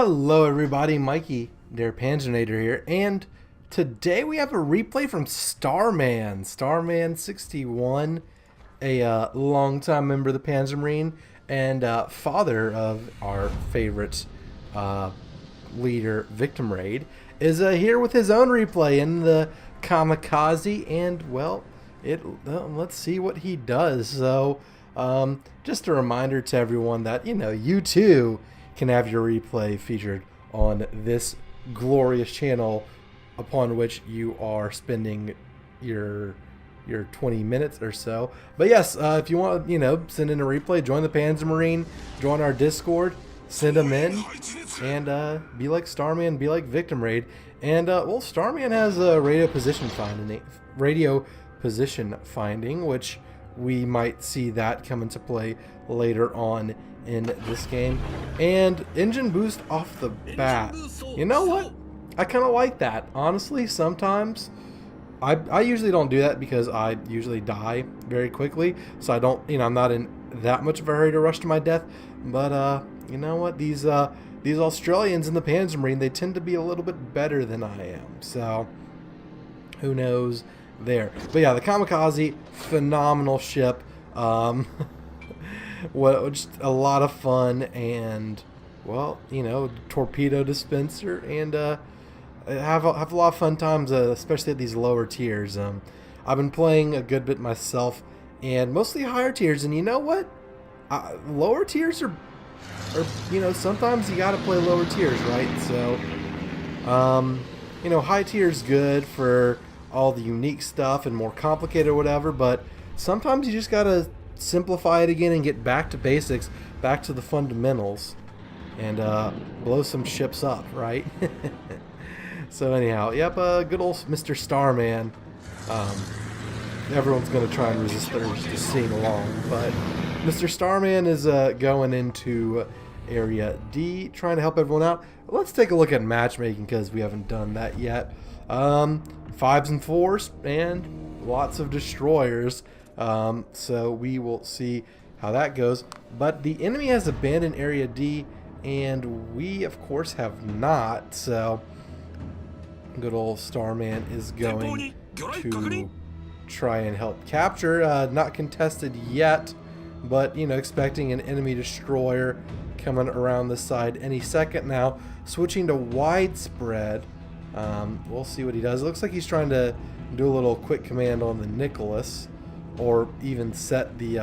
Hello everybody, Mikey, their Panzernator here, and today we have a replay from Starman. Starman 61, a longtime member of the Panzermarine and father of our favorite leader, Victim Raid, is here with his own replay in the Kamikaze, and well, let's see what he does. So, just a reminder to everyone that, you too can have your replay featured on this glorious channel upon which you are spending your 20 minutes or so. But yes, if you want to, send in a replay, join the Panzermarine, join our Discord, send them in, and be like Starman, be like Victim Raid. And well, Starman has a radio position finding, which we might see that come into play later on in this game. And engine boost off the bat. You know what? I kind of like that. Honestly, sometimes I usually don't do that because I usually die very quickly. So I don't, I'm not in that much of a hurry to rush to my death. But you know what? These Australians in the Panzermarine, they tend to be a little bit better than I am. So who knows there. But yeah, the Kamikaze, phenomenal ship. Well, just a lot of fun, and well, torpedo dispenser, and have a lot of fun times, especially at these lower tiers. I've been playing a good bit myself, and mostly higher tiers. And you know what? Lower tiers are sometimes you got to play lower tiers, right? So, high tiers good for all the unique stuff and more complicated or whatever, but sometimes you just gotta simplify it again and get back to basics, back to the fundamentals, and blow some ships up, right? So anyhow, yep, good old Mr. Starman. Everyone's gonna try and resist the urge to sing along, but Mr. Starman is going into Area D, trying to help everyone out. Let's take a look at matchmaking because we haven't done that yet. 5s and 4s and lots of destroyers. So we will see how that goes. But the enemy has abandoned Area D, and we, of course, have not. So good old Starman is going to try and help capture. Not contested yet, but, expecting an enemy destroyer coming around the side any second now. Switching to widespread. We'll see what he does. It looks like he's trying to do a little quick command on the Nicholas, or even set the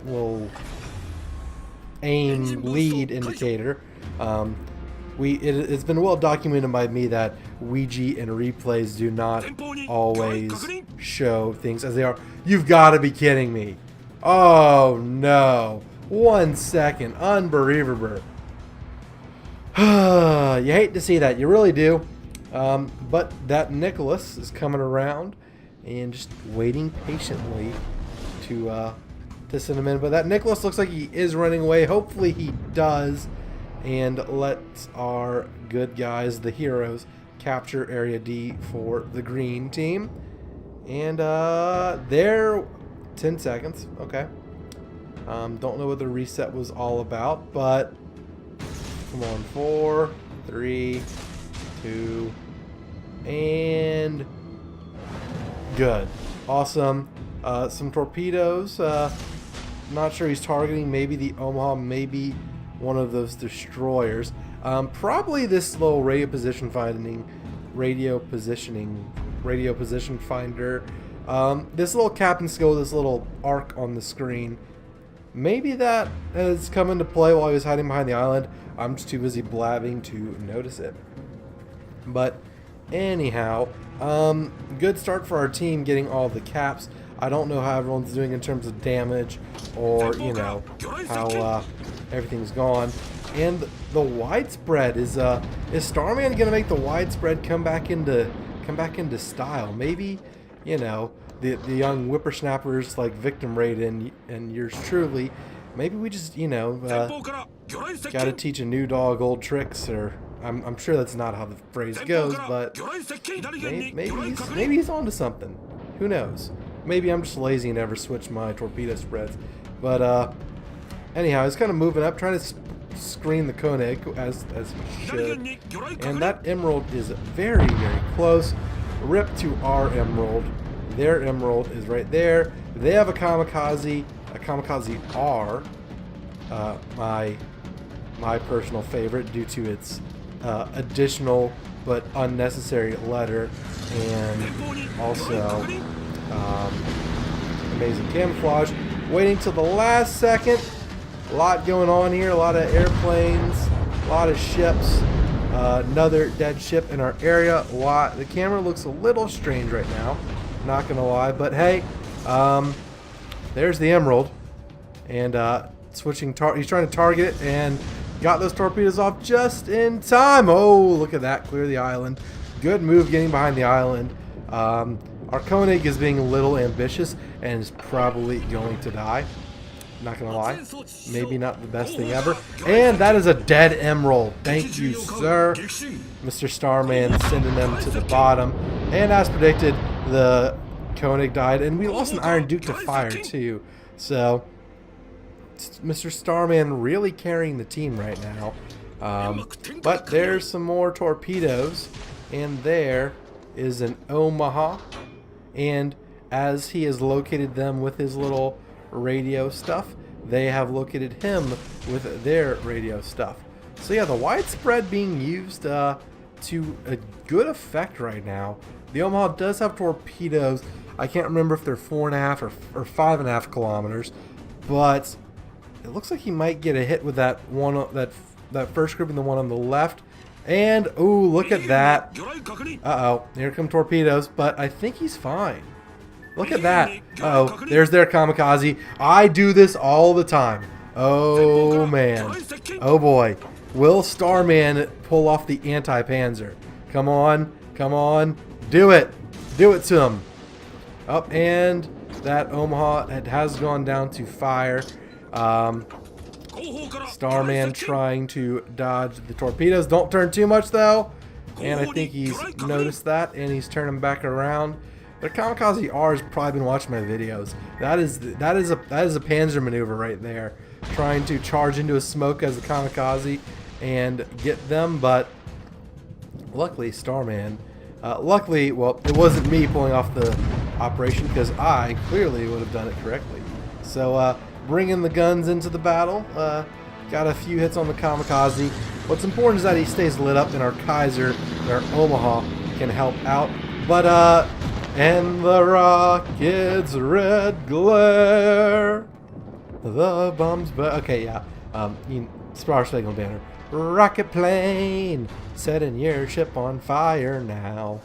little aim lead indicator. It's been well documented by me that Ouija and replays do not always show things as they are. You've got to be kidding me! Oh no! 1 second, unbelievable. You hate to see that, you really do. But that Nicholas is coming around and just waiting patiently to send him in. But that Nicholas looks like he is running away. Hopefully he does, and lets our good guys, the heroes, capture Area D for the green team. And they're 10 seconds. Okay. Don't know what the reset was all about, but come on, 4, 3, 2, and good. Awesome. Some torpedoes. Not sure he's targeting. Maybe the Omaha, maybe one of those destroyers. Probably this little radio position finder. This little captain skill, this little arc on the screen. Maybe that has come into play while he was hiding behind the island. I'm just too busy blabbing to notice it. But anyhow, good start for our team getting all the caps. I don't know how everyone's doing in terms of damage, or how everything's gone. And the widespread is Starman gonna make the widespread come back into style? Maybe, the young whippersnappers like Victim Raid and yours truly. Maybe we just gotta teach a new dog old tricks, or I'm sure that's not how the phrase goes, but maybe he's onto something. Who knows? Maybe I'm just lazy and never switch my torpedo spreads. But Anyhow, he's kind of moving up, trying to screen the Koenig as he should. And that emerald is very, very close. Rip to our emerald. Their emerald is right there. They have a Kamikaze R. My personal favorite due to its additional but unnecessary letter, and also amazing camouflage. Waiting till the last second. A lot going on here. A lot of airplanes, a lot of ships. Another dead ship in our area. The camera looks a little strange right now, not gonna lie, but hey, there's the emerald, and he's trying to target it and got those torpedoes off just in time. Oh, look at that, clear the island. Good move getting behind the island. Our Koenig is being a little ambitious and is probably going to die. Not gonna lie, maybe not the best thing ever. And that is a dead emerald. Thank you, sir. Mr. Starman sending them to the bottom. And as predicted, the Koenig died, and we lost an Iron Duke to fire too. So Mr. Starman really carrying the team right now. But there's some more torpedoes, and there is an Omaha. And as he has located them with his little radio stuff, they have located him with their radio stuff. So yeah, the widespread being used to a good effect right now. The Omaha does have torpedoes. I can't remember if they're 4.5 or 5.5 kilometers, but it looks like he might get a hit with that one, that first grouping, the one on the left. And ooh, look at that. Uh-oh, here come torpedoes, but I think he's fine. Look at that. Uh-oh, there's their Kamikaze. I do this all the time. Oh, man. Oh, boy. Will Starman pull off the anti-panzer? Come on. Come on. Do it. Do it to him. Up, and that Omaha has gone down to fire. Starman trying to dodge the torpedoes. Don't turn too much, though. And I think he's noticed that, and he's turning back around. The Kamikaze R has probably been watching my videos. That is a panzer maneuver right there, trying to charge into a smoke as a Kamikaze and get them. But luckily, Starman. Luckily, well, it wasn't me pulling off the operation, because I clearly would have done it correctly. So bringing the guns into the battle. Got a few hits on the Kamikaze. What's important is that he stays lit up, and our Kaiser, our Omaha, can help out. But and the rocket's red glare, the bombs, but okay, yeah. Sparspegeln banner. Rocket plane, setting your ship on fire now.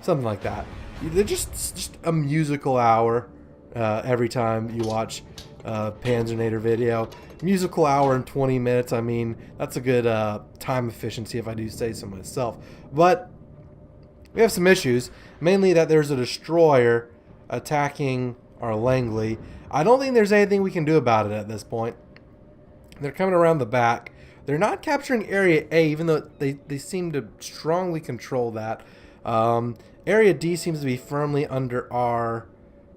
Something like that. They're just a musical hour every time you watch a Panzernator video. Musical hour and 20 minutes. I mean, that's a good time efficiency if I do say so myself. But we have some issues. Mainly that there's a destroyer attacking our Langley. I don't think there's anything we can do about it at this point. They're coming around the back. They're not capturing Area A, even though they seem to strongly control that. Area D seems to be firmly under our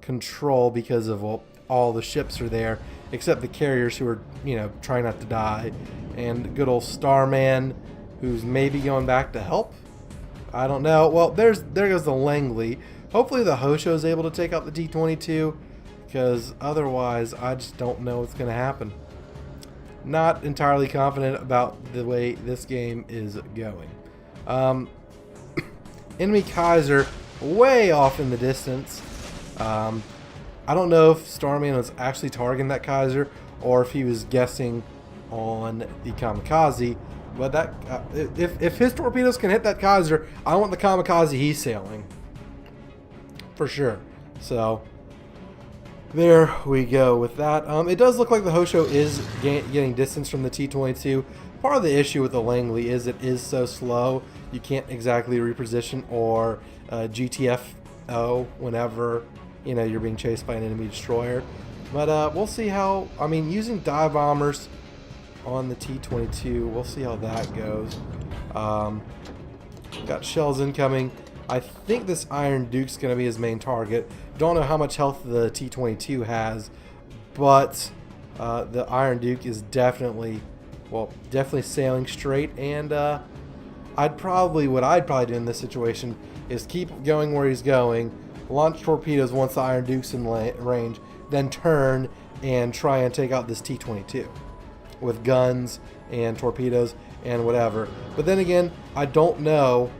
control because of, well, all the ships are there, except the carriers who are, trying not to die. And good old Starman, who's maybe going back to help. I don't know. Well, there goes the Langley. Hopefully the Hosho is able to take out the T-22, because otherwise I just don't know what's going to happen. Not entirely confident about the way this game is going. Enemy Kaiser way off in the distance. I don't know if Starman was actually targeting that Kaiser or if he was guessing on the Kamikaze. But that if his torpedoes can hit that Kaiser, I want the Kamikaze he's sailing. For sure. So there we go with that. It does look like the Hosho is getting distance from the T-22. Part of the issue with the Langley is it is so slow. You can't exactly reposition or GTFO whenever you're being chased by an enemy destroyer. But we'll see how. I mean, using dive bombers on the T-22, we'll see how that goes. Got shells incoming. I think this Iron Duke's going to be his main target. Don't know how much health the T-22 has, but The Iron Duke is definitely, well, definitely sailing straight. And what I'd probably do in this situation is keep going where he's going, launch torpedoes once the Iron Duke's in range, then turn and try and take out this T-22 with guns and torpedoes and whatever. But then again, I don't know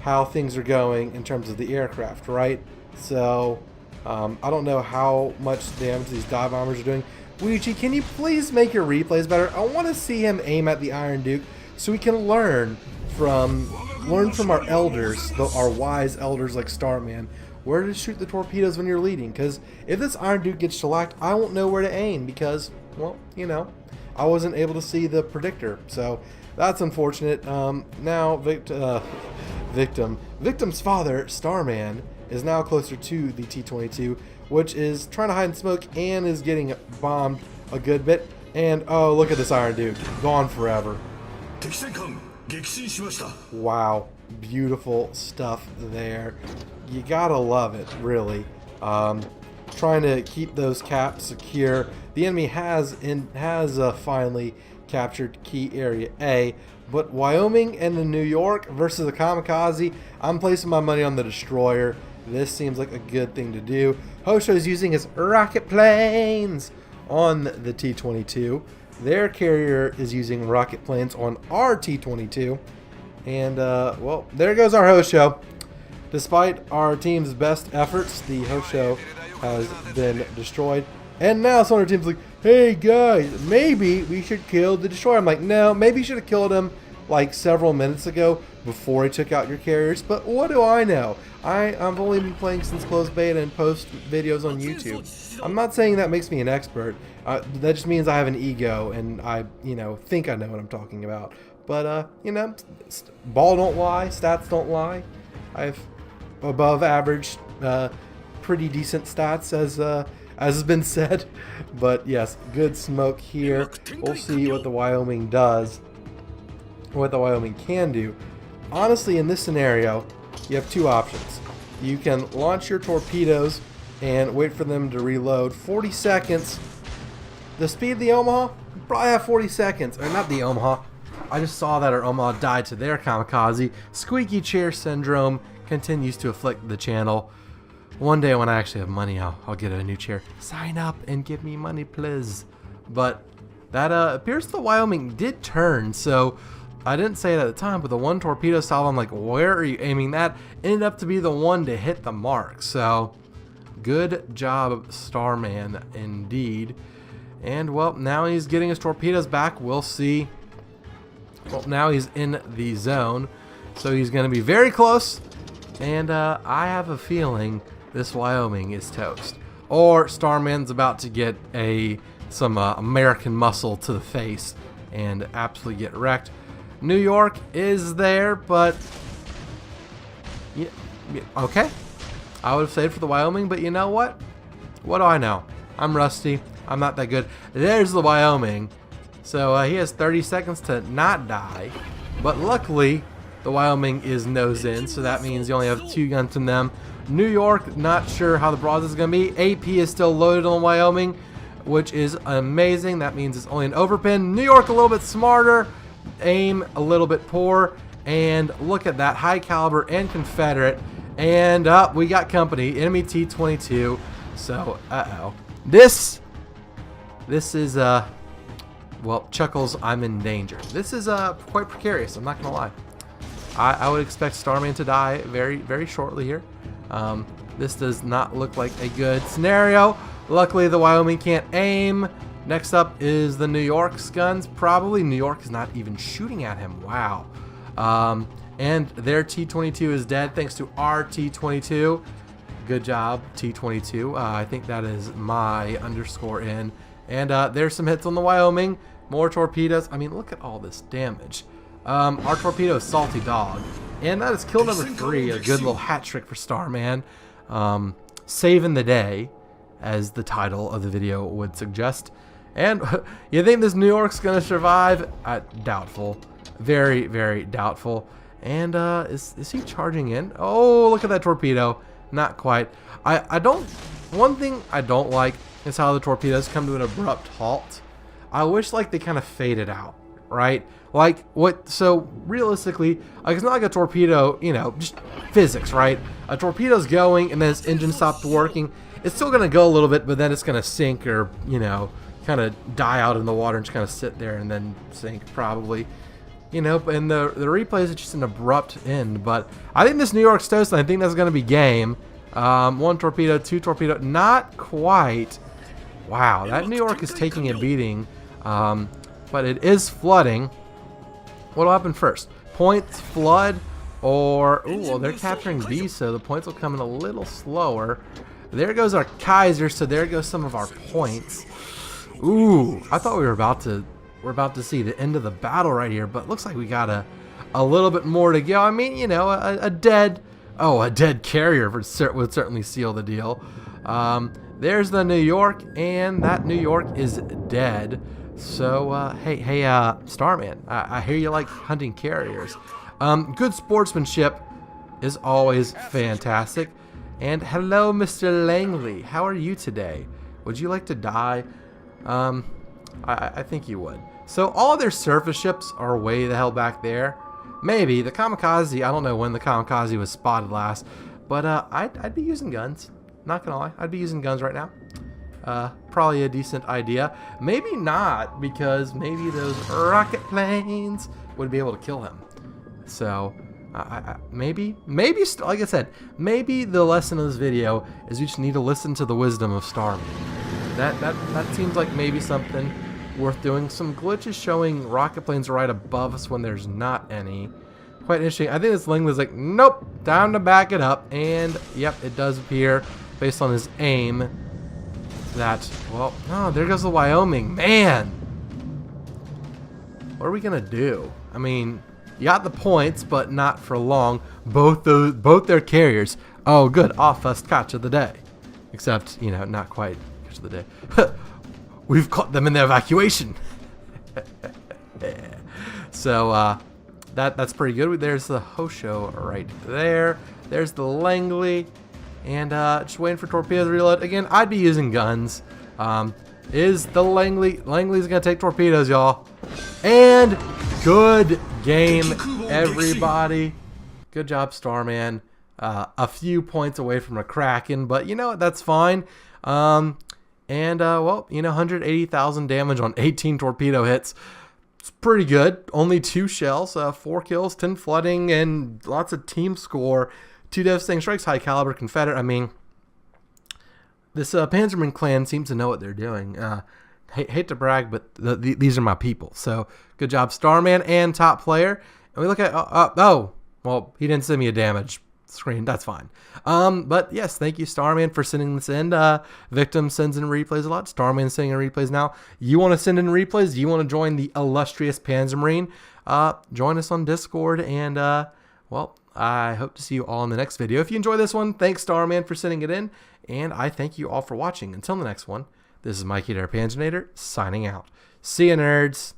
how things are going in terms of the aircraft, right? So I don't know how much damage these dive bombers are doing. Luigi, can you please make your replays better? I want to see him aim at the Iron Duke so we can learn from our elders, our wise elders like Starman, where to shoot the torpedoes when you're leading. Because if this Iron Duke gets shellacked, I won't know where to aim because, well, you know, I wasn't able to see the predictor. So that's unfortunate. Now, Victim's father, Starman, is now closer to the T-22, which is trying to hide in smoke and is getting bombed a good bit. And, oh, look at this Iron Duke. Gone forever. Wow. Beautiful stuff there. You gotta love it, really. Trying to keep those caps secure. The enemy has finally captured key area A, but Wyoming and the New York versus the Kamikaze, I'm placing my money on the destroyer. This seems like a good thing to do. Hosho is using his rocket planes on the T-22. Their carrier is using rocket planes on our T-22. And, well, there goes our Hosho. Despite our team's best efforts, the Hosho has been destroyed. And now some of our team's like, hey guys, maybe we should kill the destroyer. I'm like, no, maybe you should have killed him like several minutes ago before he took out your carriers. But what do I know? I've only been playing since closed beta and post videos on YouTube. I'm not saying that makes me an expert. That just means I have an ego and I, you know, think I know what I'm talking about. But, you know, ball don't lie, stats don't lie. I have above average, pretty decent stats as has been said. But yes, good smoke here. We'll see what the Wyoming does, what the Wyoming can do. Honestly, in this scenario, you have two options. You can launch your torpedoes and wait for them to reload. 40 seconds. The speed of the Omaha, you probably have 40 seconds. Or not the Omaha. I just saw that our Omaha died to their Kamikaze. Squeaky chair syndrome continues to afflict the channel. One day when I actually have money, I'll get a new chair. Sign up and give me money, please. But that appears the Wyoming did turn, so I didn't say it at the time, but the one torpedo salvo, I'm like, where are you aiming that? Ended up to be the one to hit the mark. So good job, Starman, indeed. And, well, now he's getting his torpedoes back. We'll see. Well, now he's in the zone, so he's going to be very close. And I have a feeling this Wyoming is toast. Or Starman's about to get some American muscle to the face and absolutely get wrecked. New York is there, but yeah, okay. I would have saved for the Wyoming, but you know what? What do I know? I'm rusty. I'm not that good. There's the Wyoming. So he has 30 seconds to not die. But luckily, the Wyoming is nose in, so that means you only have 2 guns in them. New York, not sure how the broadside is going to be. AP is still loaded on Wyoming, which is amazing. That means it's only an overpin. New York a little bit smarter. Aim a little bit poor. And look at that. High caliber and Confederate. And we got company. Enemy T-22. So, uh-oh. This is, well, Chuckles, I'm in danger. This is quite precarious, I'm not going to lie. I would expect Starman to die very, very shortly here. This does not look like a good scenario. Luckily, the Wyoming can't aim. Next up is the New York's guns. Probably New York is not even shooting at him. Wow. And their T-22 is dead thanks to our T-22. Good job, T-22. I think that is my _in. And there's some hits on the Wyoming. More torpedoes. I mean, look at all this damage. Our torpedo is Salty Dog. And that is kill number 3. A good little hat trick for Starman. Saving the day, as the title of the video would suggest. And you think this New York's going to survive? Doubtful. Very, very doubtful. And is he charging in? Oh, look at that torpedo. Not quite. One thing I don't like is how the torpedoes come to an abrupt halt. I wish like they kind of faded out, right? Like what? So realistically, like it's not like a torpedo, you know, just physics, right? A torpedo's going and then its engine stopped working. It's still gonna go a little bit, but then it's gonna sink or, you know, kind of die out in the water and just kind of sit there and then sink probably. You know, and the replay is just an abrupt end. But I think this New York's toast, and I think that's going to be game. 1 torpedo, 2 torpedo, not quite. Wow, that New York is taking a beating. But it is flooding. What'll happen first? Points, flood, or... Ooh, well, they're capturing B, so the points will come in a little slower. There goes our Kaiser, so there goes some of our points. Ooh, I thought we were about to... We're about to see the end of the battle right here, but looks like we got a little bit more to go. I mean, you know, a dead carrier would certainly seal the deal. There's the New York, and that New York is dead. So, hey, Starman, I hear you like hunting carriers. Good sportsmanship is always fantastic. And hello, Mr. Langley. How are you today? Would you like to die? I think you would. So all their surface ships are way the hell back there. Maybe the Kamikaze. I don't know when the Kamikaze was spotted last, but I'd be using guns. Not gonna lie, I'd be using guns right now. Probably a decent idea. Maybe not, because maybe those rocket planes would be able to kill him. So maybe like I said, maybe the lesson of this video is you just need to listen to the wisdom of Starman. That seems like maybe something worth doing. Some glitches showing rocket planes right above us when there's not any. Quite interesting. I think this Langley's like, nope, time to back it up. And yep, it does appear based on his aim that, well, oh, there goes the Wyoming. Man, what are we gonna do? I mean, you got the points, but not for long. Both their carriers. Oh, good, off first catch of the day. Except, you know, not quite catch of the day. We've caught them in their evacuation. So that's pretty good. There's the Hosho right there. There's the Langley, and just waiting for torpedoes to reload. Again, I'd be using guns. Is the Langley's gonna take torpedoes, y'all? And good game, everybody. Good job, Starman. A few points away from a Kraken, but you know what? That's fine. Well, you know, 180,000 damage on 18 torpedo hits. It's pretty good. Only 2 shells, 4 kills, 10 flooding, and lots of team score. 2 devastating strikes, high caliber Confederate. I mean, this Panzerman clan seems to know what they're doing. Hate to brag, but these are my people. So good job, Starman and top player. And we look at, oh, well, he didn't send me a damage screen. That's fine. But yes, thank you, Starman, for sending this in. Victim sends in replays a lot. Starman sending in replays now. You want to send in replays? Do you want to join the illustrious Panzermarine? Join us on Discord, and well, I hope to see you all in the next video. If you enjoy this one, thanks, Starman, for sending it in, and I thank you all for watching. Until the next one, this is Mikey, their Panzernator, signing out. See ya, nerds.